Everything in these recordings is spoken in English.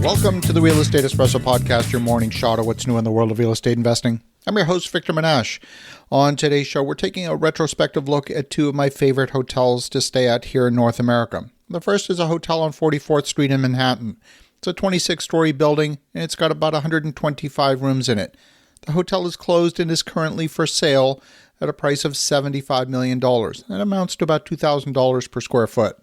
Welcome to the Real Estate Espresso Podcast, your morning shot of what's new in the world of real estate investing. I'm your host, Victor Menashe. On today's show, we're taking a retrospective look at two of my favorite hotels to stay at here in North America. The first is a hotel on 44th Street in Manhattan. It's a 26-story building, and it's got about 125 rooms in it. The hotel is closed and is currently for sale at a price of $75 million. That amounts to about $2,000 per square foot.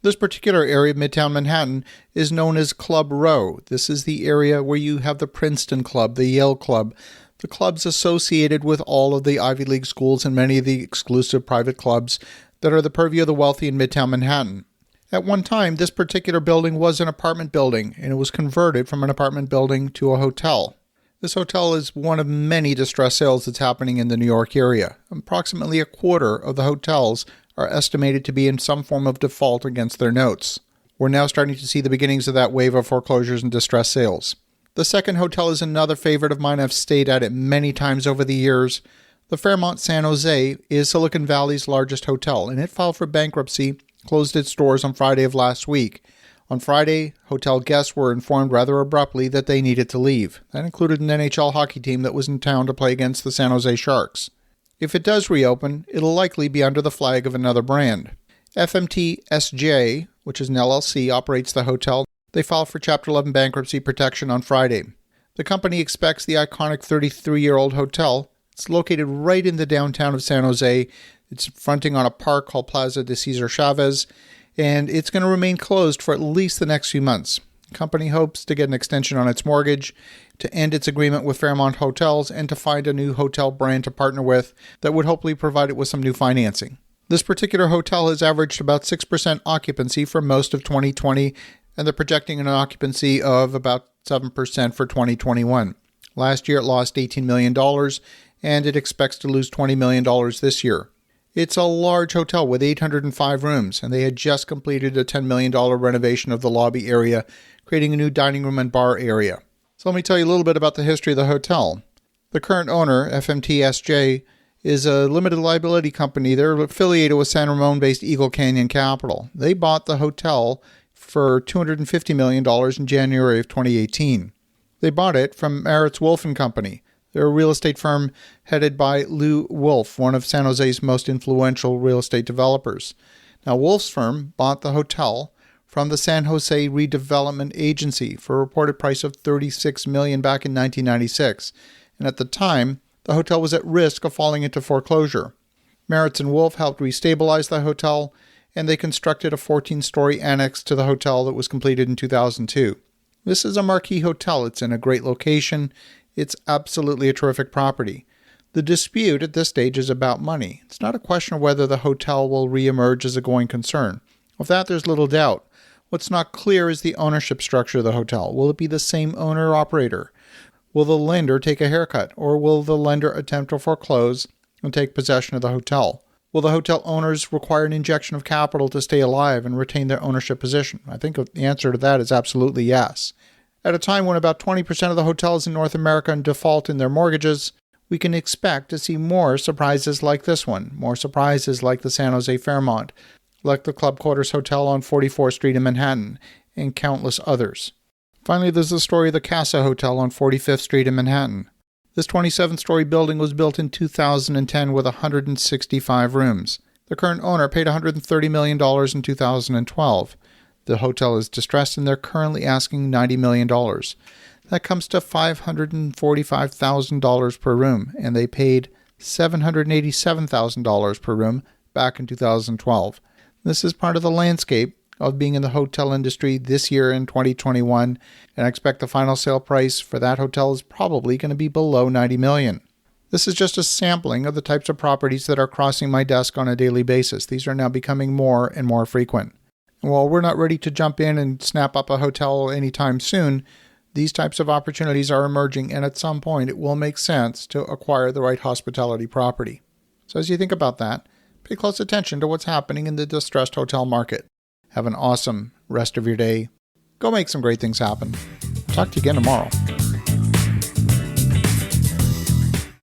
This particular area of Midtown Manhattan is known as Club Row. This is the area where you have the Princeton Club, the Yale Club, the clubs associated with all of the Ivy League schools and many of the exclusive private clubs that are the purview of the wealthy in Midtown Manhattan. At one time, this particular building was an apartment building, and it was converted from an apartment building to a hotel. This hotel is one of many distress sales that's happening in the New York area. Approximately a quarter of the hotels are estimated to be in some form of default against their notes. We're now starting to see the beginnings of that wave of foreclosures and distress sales. The second hotel is another favorite of mine. I've stayed at it many times over the years. The Fairmont San Jose is Silicon Valley's largest hotel, and it filed for bankruptcy, closed its doors on Friday of last week. On Friday, hotel guests were informed rather abruptly that they needed to leave. That included an NHL hockey team that was in town to play against the San Jose Sharks. If it does reopen, it'll likely be under the flag of another brand. FMT SJ, which is an LLC, operates the hotel. They filed for Chapter 11 bankruptcy protection on Friday. The company expects the iconic 33-year-old hotel. It's located right in the downtown of San Jose. It's fronting on a park called Plaza de Cesar Chavez, and it's going to remain closed for at least the next few months. The company hopes to get an extension on its mortgage, to end its agreement with Fairmont Hotels, and to find a new hotel brand to partner with that would hopefully provide it with some new financing. This particular hotel has averaged about 6% occupancy for most of 2020, and they're projecting an occupancy of about 7% for 2021. Last year it lost $18 million, and it expects to lose $20 million this year. It's a large hotel with 805 rooms, and they had just completed a $10 million renovation of the lobby area, creating a new dining room and bar area. So let me tell you a little bit about the history of the hotel. The current owner, FMT SJ, is a limited liability company. They're affiliated with San Ramon-based Eagle Canyon Capital. They bought the hotel for $250 million in January of 2018. They bought it from Maritz Wolff & Company. They're a real estate firm headed by Lou Wolff, one of San Jose's most influential real estate developers. Now, Wolff's firm bought the hotel from the San Jose Redevelopment Agency for a reported price of $36 million back in 1996. And at the time, the hotel was at risk of falling into foreclosure. Maritz and Wolff helped restabilize the hotel, and they constructed a 14-story annex to the hotel that was completed in 2002. This is a marquee hotel. It's in a great location. It's absolutely a terrific property. The dispute at this stage is about money. It's not a question of whether the hotel will reemerge as a going concern. Of that, there's little doubt. What's not clear is the ownership structure of the hotel. Will it be the same owner-operator? Will the lender take a haircut, or will the lender attempt to foreclose and take possession of the hotel? Will the hotel owners require an injection of capital to stay alive and retain their ownership position? I think the answer to that is absolutely yes. At a time when about 20% of the hotels in North America default in their mortgages, we can expect to see more surprises like this one, more surprises like the San Jose Fairmont, like the Club Quarters Hotel on 44th Street in Manhattan, and countless others. Finally, there's the story of the Casa Hotel on 45th Street in Manhattan. This 27-story building was built in 2010 with 165 rooms. The current owner paid $130 million in 2012. The hotel is distressed, and they're currently asking $90 million. That comes to $545,000 per room, and they paid $787,000 per room back in 2012. This is part of the landscape of being in the hotel industry this year in 2021, and I expect the final sale price for that hotel is probably going to be below $90 million. This is just a sampling of the types of properties that are crossing my desk on a daily basis. These are now becoming more and more frequent. While we're not ready to jump in and snap up a hotel anytime soon, these types of opportunities are emerging, and at some point it will make sense to acquire the right hospitality property. So as you think about that, pay close attention to what's happening in the distressed hotel market. Have an awesome rest of your day. Go make some great things happen. Talk to you again tomorrow.